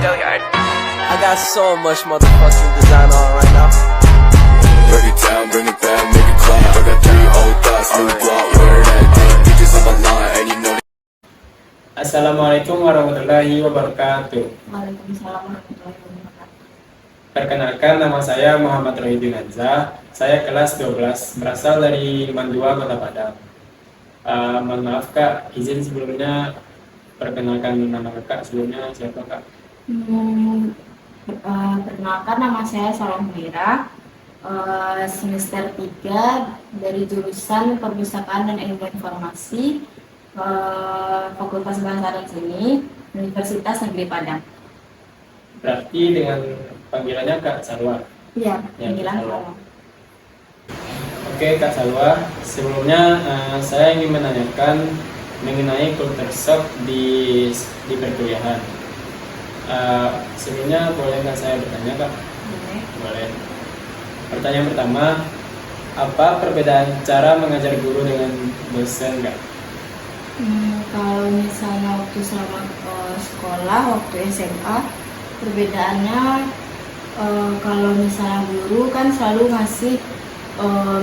I got so much motherfucking design on right now. Break it down, bring it back, make it clap. I got 3 old thoughts, new guap, where that thing. Bitches on my line, and you know. Assalamualaikum warahmatullahi wabarakatuh. Waalaikumsalam warahmatullahi wabarakatuh. Perkenalkan, nama saya Muhammad Rohidin Azza. Saya kelas 12, berasal dari Mandua, Kota Padang. Mohon maaf Kak, izin sebelumnya perkenalkan nama Kakak sebelumnya siapa Kak? Perkenalkan, nama saya Salam Huira, semester 3 dari jurusan Perpustakaan dan Ilmu Informasi, Fakultas Bahasa dan Seni, Universitas Negeri Padang. Berarti dengan panggilannya Kak Salwa? Iya, Ya, panggilan Salwa. Salwa. Oke Kak Salwa, sebelumnya saya ingin menanyakan mengenai culture shock di perkuliahan. Sebelumnya boleh nggak saya bertanya Kak? Boleh. Pertanyaan pertama, apa perbedaan cara mengajar guru dengan dosen Kak? Kalau misalnya waktu selama sekolah, waktu SMA, perbedaannya kalau misalnya guru kan selalu ngasih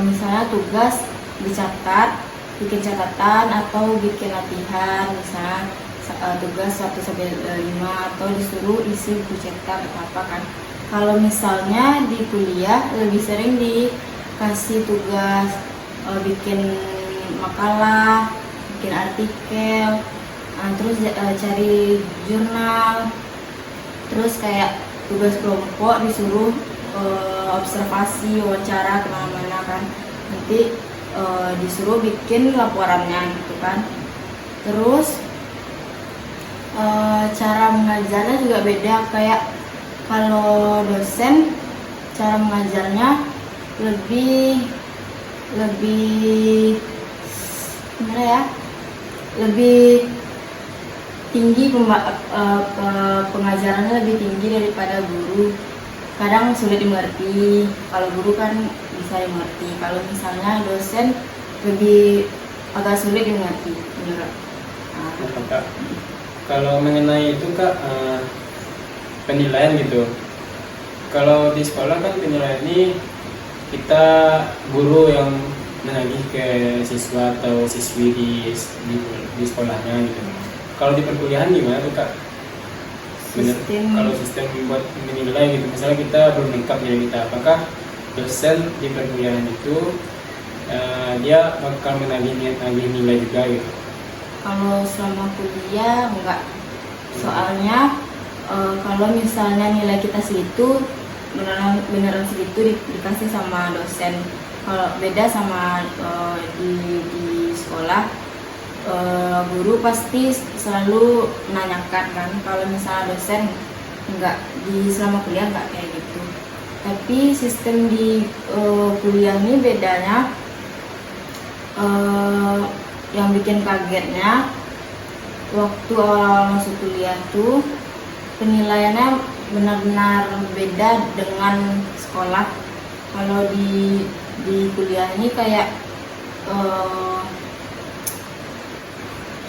misalnya tugas dicatat, bikin catatan atau bikin latihan, misalnya tugas 1-5 atau disuruh isi buku cetak atau apa kan. Kalau misalnya di kuliah lebih sering dikasih tugas bikin makalah, bikin artikel, terus cari jurnal, terus kayak tugas kelompok disuruh observasi, wawancara kemana-mana kan, nanti disuruh bikin laporannya gitu kan. Terus cara mengajarnya juga beda, kayak kalau dosen cara mengajarnya lebih gimana ya, lebih tinggi, pengajarannya lebih tinggi daripada guru. Kadang sulit dimengerti, kalau guru kan bisa dimengerti. Kalau misalnya dosen lebih agak sulit dimengerti menurut. Kak, kalau mengenai itu Kak, penilaian gitu. Kalau di sekolah kan penilaian ini kita guru yang menagih ke siswa atau siswi di sekolahnya gitu. Kalau di perkuliahan gimana tuh Kak? Kalau sistem buat menilai gitu, misalnya kita belum lengkap nilai kita, apakah dosen di perkuliahan itu dia bakal menagih nilai juga gitu? Kalau selama kuliah enggak, soalnya kalau misalnya nilai kita segitu, beneran segitu dikasih sama dosen. Kalau beda sama di sekolah, guru pasti selalu menanyakan kan. Kalau misalnya dosen enggak, di selama kuliah enggak kayak gitu. Tapi sistem di kuliah ini bedanya, yang bikin kagetnya waktu awal masuk kuliah tuh penilaiannya benar-benar beda dengan sekolah. Kalau di kuliah ini kayak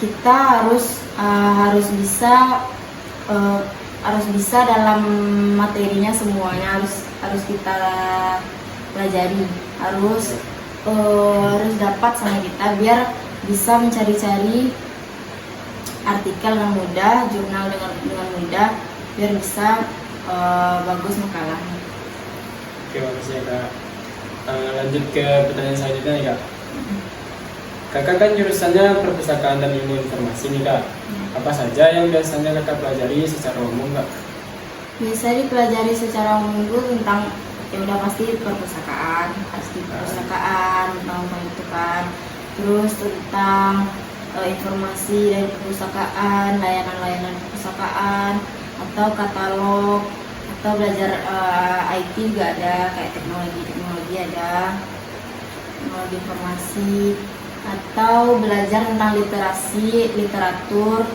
kita harus bisa dalam materinya, semuanya harus kita pelajari, harus dapat sama kita biar bisa mencari-cari artikel dengan mudah, jurnal dengan mudah, biar bisa bagus makalahnya. Oke, makasih ya Kak. Lanjut ke pertanyaan selanjutnya nih Kak. Kakak kan jurusannya Perpustakaan dan Ilmu Informasi nih Kak. Apa saja yang biasanya Kakak pelajari secara umum Kak? Bisa dipelajari secara umum itu tentang, ya udah pasti perpustakaan, tentang itu kan. Terus tentang informasi dari perpustakaan, layanan-layanan perpustakaan, atau katalog, atau belajar IT juga ada, kayak teknologi ada, teknologi informasi, atau belajar tentang literatur,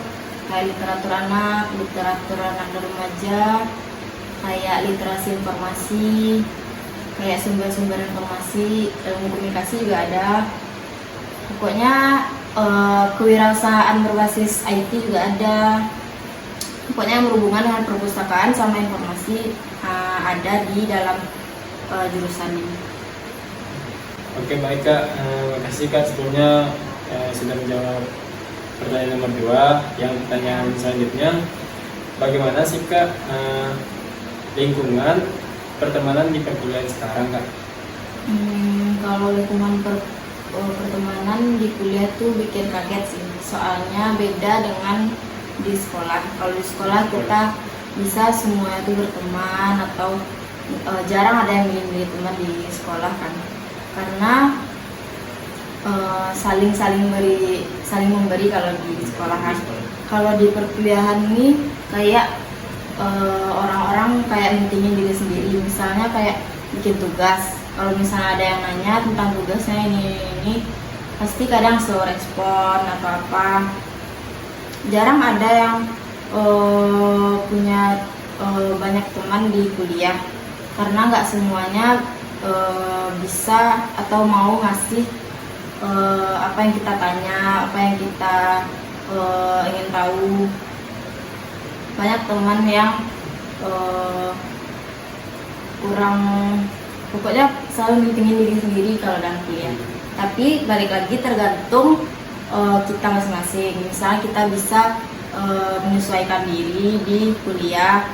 kayak literatur anak dan remaja, kayak literasi informasi, kayak sumber-sumber informasi, ilmu komunikasi juga ada. Pokoknya kewirausahaan berbasis IT juga ada. pokoknya yang berhubungan dengan perpustakaan sama informasi ada di dalam jurusan ini. Oke baik Kak, makasih Kak sebelumnya sudah menjawab pertanyaan nomor 2. Yang pertanyaan selanjutnya, bagaimana sih Kak lingkungan pertemanan di perkuliahan sekarang Kak? Kalau lingkungan pertemanan di kuliah tuh bikin kaget sih, soalnya beda dengan di sekolah. Kalau di sekolah kita bisa semua itu berteman, atau jarang ada yang milih-milih teman di sekolah kan, karena saling memberi kalau di sekolahan. Kalau di perkuliahan ini kayak orang-orang kayak mentingin diri sendiri, misalnya kayak bikin tugas. Kalau misalnya ada yang nanya tentang tugasnya ini pasti kadang slow respon atau apa. Jarang ada yang punya banyak teman di kuliah, karena nggak semuanya bisa atau mau ngasih apa yang kita tanya, apa yang kita ingin tahu. Banyak teman yang kurang, pokoknya selalu mentingin diri sendiri kalau dalam kuliah. Tapi balik lagi tergantung kita masing-masing. Misalnya kita bisa menyesuaikan diri di kuliah,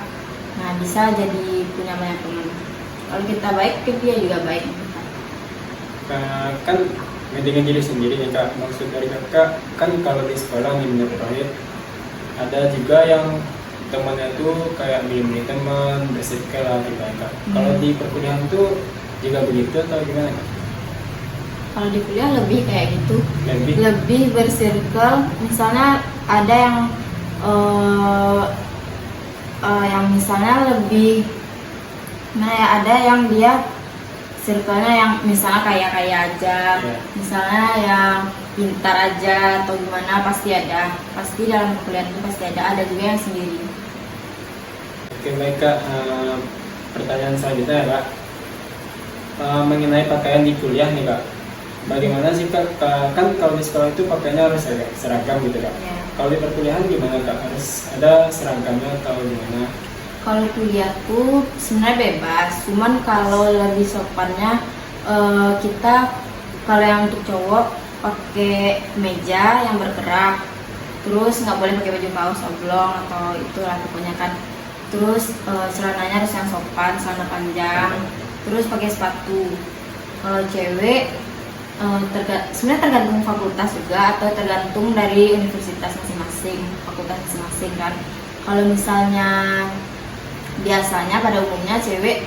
nah bisa jadi punya banyak teman. Kalau kita baik, dia juga baik. Kan mentingin diri sendiri nih Kak, maksud dari Kakak kan kalau di sekolah nih menurut Rohit ada juga yang temannya tuh kayak milih teman, bersirkel lah gitu Kak. Kalau di perkuliahan tuh juga begitu atau gimana Kak? Kalau di kuliah lebih kayak gitu, lebih bersirkel. Misalnya ada yang misalnya lebih, ada yang dia circle-nya yang misalnya kaya aja, misalnya yang pintar aja atau gimana, pasti dalam perkuliahan itu pasti ada juga yang sendiri. Oke baik Kak, pertanyaan selanjutnya ya Kak, mengenai pakaian di kuliah nih Kak, bagaimana sih Kak? Kan kalau di sekolah itu pakaiannya harus seragam gitu Kak. Kalau di perkuliahan gimana Kak? Harus ada seragamnya atau gimana? Kalau kuliah tuh sebenarnya bebas, cuman kalau lebih sopannya kita, kalau yang untuk cowok pakai meja yang bergerak, terus nggak boleh pakai baju kaos oblong atau itulah pokoknya kan. Terus celananya harus yang sopan, celana panjang, terus pakai sepatu. Kalau cewek sebenarnya tergantung fakultas juga, atau tergantung dari universitas masing-masing, fakultas masing-masing kan. Kalau misalnya biasanya pada umumnya cewek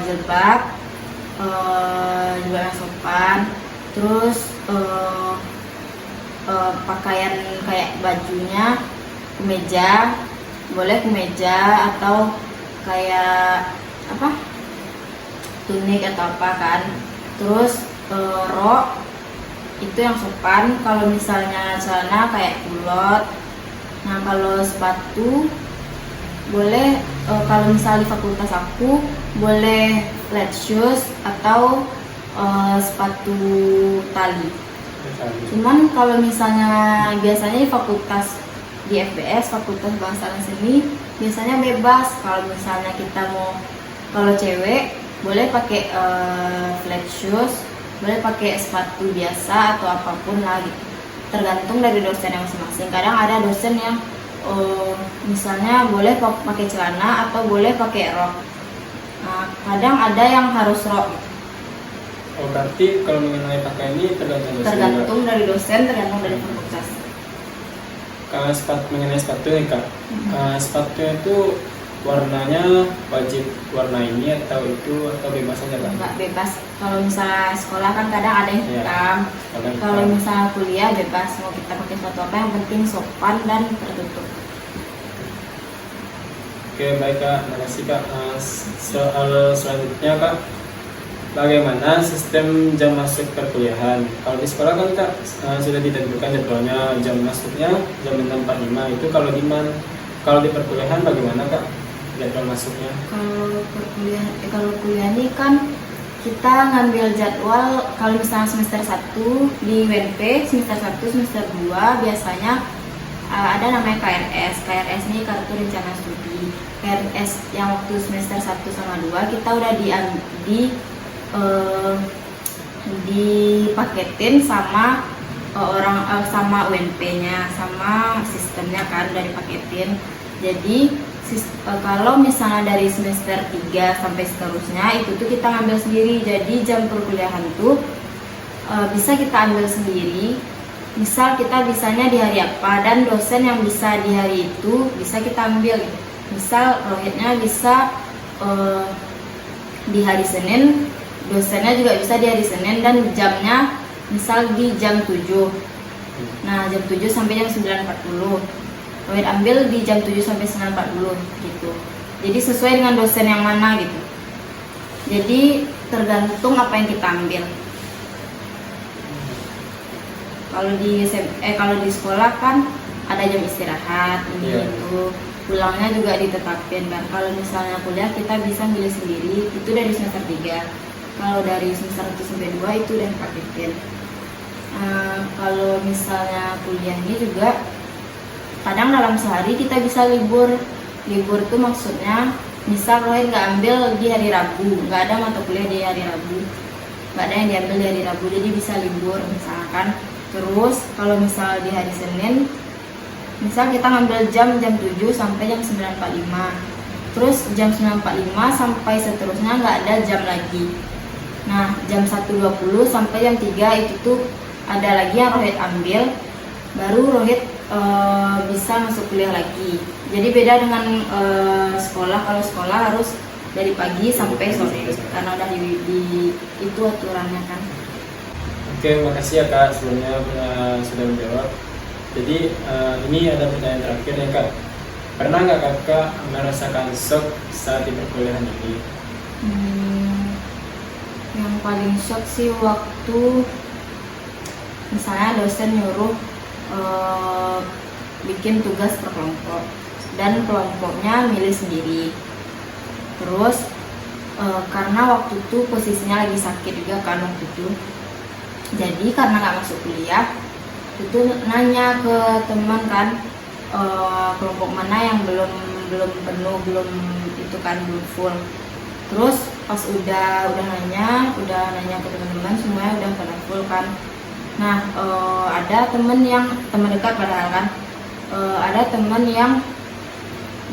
jilbab yang sopan, terus pakaian kayak bajunya kemeja, boleh kemeja atau kayak apa tunik atau apa kan. Terus rok itu yang sopan. Kalau misalnya celana kayak kulot. Nah kalau sepatu boleh, kalau misalnya di fakultas aku boleh flat shoes atau sepatu tali. Cuman kalau misalnya biasanya di fakultas, di FBS, Fakultas Bahasa dan Seni, biasanya bebas. Kalau misalnya kita mau, kalau cewek boleh pakai flat shoes, boleh pakai sepatu biasa atau apapun lagi, tergantung dari dosen yang masing-masing. Kadang ada dosen yang misalnya boleh pakai celana atau boleh pakai rok. Nah, kadang ada yang harus rok. Oh berarti kalau mengenai pakaian ini tergantung dari dosen, tergantung dari fakultas. Mengenai sepatu nih Kak, sepatunya itu warnanya wajib warna ini atau itu, atau bebas aja Kak? Enggak, bebas. Kalau misalnya sekolah kan kadang ada yang hitam. Kalau misalnya kuliah bebas, mau kita pakai sepatu apa, yang penting sopan dan tertutup. Oke baik Kak, makasih Kak. Soal selanjutnya Kak, bagaimana sistem jam masuk perkuliahan? Kalau di sekolah kan Kak sudah ditentukan jadwalnya, jam masuknya jam 6.45 itu kalau di perkuliahan bagaimana Kak jadwal masuknya? Kalau kuliah ini kan kita ngambil jadwal, kalau misalnya semester 1 di UNP, semester 1, semester 2 biasanya ada namanya KRS. KRS ini kartu rencana studi. KRS yang waktu semester 1 sama 2 kita udah dipaketin sama sama UNP-nya, sama sistemnya kan udah dipaketin. Jadi kalau misalnya dari semester 3 sampai seterusnya itu tuh kita ngambil sendiri. Jadi jam perkuliahan tuh bisa kita ambil sendiri. Misal kita bisanya di hari apa, dan dosen yang bisa di hari itu bisa kita ambil. Misal Rohitnya bisa di hari Senin, dosennya juga bisa di hari Senin, dan jamnya misal di jam 7. Nah, jam 7 sampai jam 9.40. Rohit ambil di jam 7 sampai 9.40 gitu. Jadi sesuai dengan dosen yang mana gitu. Jadi tergantung apa yang kita ambil. Kalau di sekolah kan ada jam istirahat ini itu, pulangnya juga ditetapin kan. Kalau misalnya kuliah kita bisa milih sendiri, itu dari semester 3. Kalau dari semester 1 sampai 2 itu udah dipaketin. Kalau misalnya kuliah ini juga kadang dalam sehari kita bisa libur. Libur tuh maksudnya misal Rohit nggak ambil di hari Rabu, nggak ada mata kuliah di hari Rabu, nggak ada yang diambil di hari Rabu, jadi bisa libur misalkan. Terus kalau misal di hari Senin, misal kita ngambil jam 7 sampai jam 9.45. Terus jam 9.45 sampai seterusnya nggak ada jam lagi. Nah, jam 1.20 sampai jam 3 itu tuh ada lagi yang Rohit ambil, baru Rohit bisa masuk kuliah lagi. Jadi beda dengan sekolah. Kalau sekolah harus dari pagi sampai sore karena udah di itu aturannya kan. Oke, makasih ya Kak sebelumnya sudah menjawab. Jadi ini ada pertanyaan terakhir ya Kak. Pernah nggak Kakak merasakan shock saat di perkuliahan ini? Yang paling shock sih waktu misalnya dosen nyuruh bikin tugas per kelompok dan kelompoknya milih sendiri. Terus karena waktu itu posisinya lagi sakit juga kan waktu itu. Jadi karena nggak masuk kuliah, itu nanya ke teman kan kelompok mana yang belum penuh, belum itu kan belum full. Terus pas udah nanya ke teman-teman semuanya udah pada full kan. Nah ada teman dekat padahal kan, ada teman yang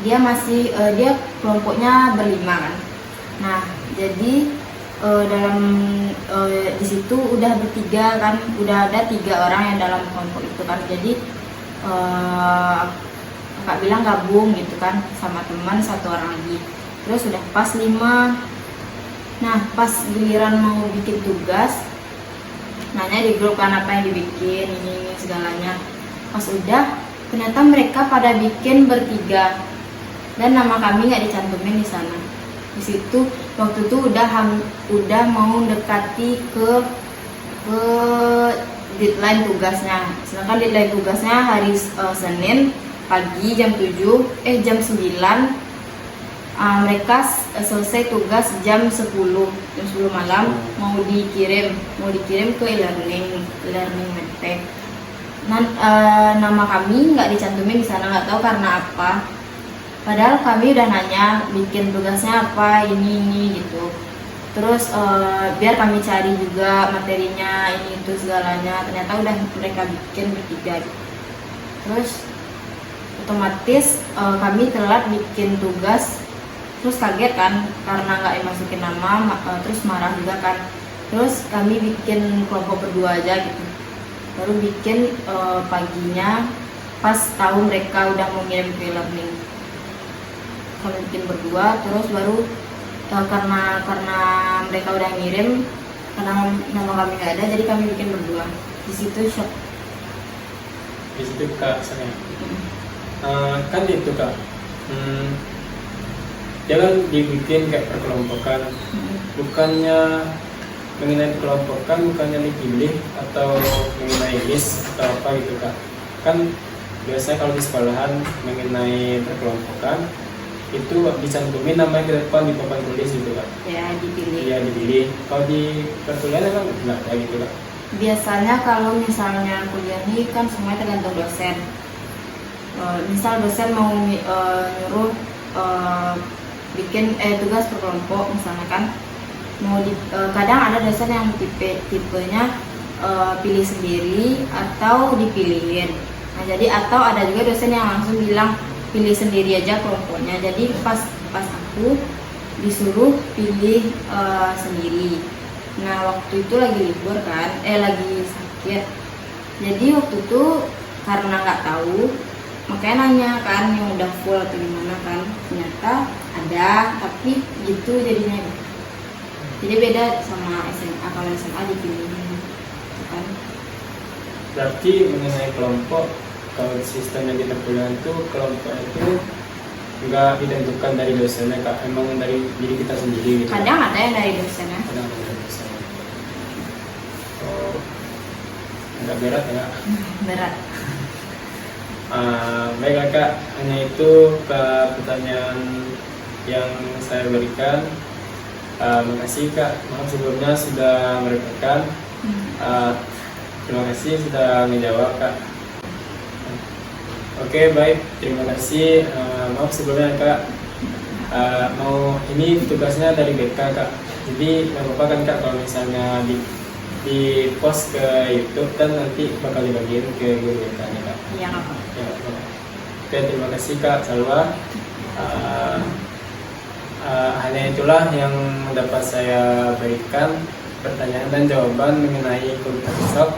dia masih dia kelompoknya berlima kan. Nah jadi di situ udah bertiga kan, udah ada 3 orang yang dalam kelompok itu kan. Jadi kakak bilang gabung gitu kan sama teman 1 orang lagi. Terus udah pas 5. Nah pas giliran mau bikin tugas, nanya di grup kan apa yang dibikin ini segalanya. Pas udah ternyata mereka pada bikin bertiga dan nama kami nggak dicantumin di sana. Di situ waktu itu udah mau mendekati ke deadline tugasnya. Sedangkan deadline tugasnya hari Senin pagi jam 9. Mereka selesai tugas jam 10 malam, mau dikirim ke e-learning medtech. Nama kami nggak dicantumin di sana, nggak tahu karena apa. Padahal kami udah nanya bikin tugasnya apa ini gitu. Terus biar kami cari juga materinya ini itu segalanya. Ternyata udah mereka bikin bertiga. Terus otomatis kami telat bikin tugas. Terus kaget kan karena nggak dimasukin nama, terus marah juga kan. Terus kami bikin kelompok berdua aja gitu. Baru bikin paginya pas tahu mereka udah mau ngirim ke e-learning. Kami bikin berdua, terus baru karena mereka udah ngirim, karena nama kami nggak ada, jadi kami bikin berdua. Di situ shock. Di situ Kak saya. Kan itu Kak. Dia kan dibikin kayak perkelompokan. Bukannya mengenai kelompokan, bukannya dipilih atau mengenai list atau apa gitu Kak. Kan biasanya kalau di sekolahan mengenai perkelompokan itu dicantumin namanya ke depan di papan tulis gitu Kak. Ya dipilih. Iya dipilih. Kalau di perkuliahan emang nggak kayak gitu Kak. Biasanya kalau misalnya kuliah ini kan semuanya tergantung dosen. Misal dosen mau nyuruh bikin tugas per kelompok misalnya kan, kadang ada dosen yang tipenya pilih sendiri atau dipilihin. Nah jadi atau ada juga dosen yang langsung bilang pilih sendiri aja kelompoknya. Jadi pas aku disuruh pilih sendiri. Nah waktu itu lagi libur kan, lagi sakit. Jadi waktu itu karena nggak tahu, makanya nanya kan yang udah full atau gimana kan. Ternyata ada, tapi gitu jadinya. Jadi beda sama SMA, kalau SMA dipilihin kan. Berarti mengenai kelompok, kalau sistem yang kita punya itu kelompok itu nggak ditentukan dari dosennya Kak, emang dari diri kita sendiri gitu. Kadang ada yang dari dosennya. Kadang ada dari dosen. Oh, agak berat ya Kak? Berat. Baiklah Kak, hanya itu ke pertanyaan yang saya berikan. Makasih Kak, maaf sebelumnya sudah merepotkan. Terima kasih sudah menjawab Kak. Oke baik, terima kasih. Maaf sebelumnya Kak, mau ini tugasnya dari BK Kak, jadi nggak apa-apa kan Kak kalau misalnya di post ke YouTube dan nanti bakal dibagiin ke guru BK nya Kak. Iya nggak apa-apa. Ya, oke terima kasih Kak Salwa. Hanya itulah yang dapat saya berikan, pertanyaan dan jawaban mengenai kuliah besok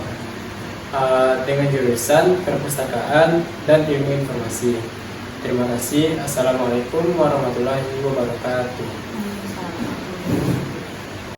dengan jurusan perpustakaan dan ilmu informasi. Terima kasih. Assalamualaikum warahmatullahi wabarakatuh.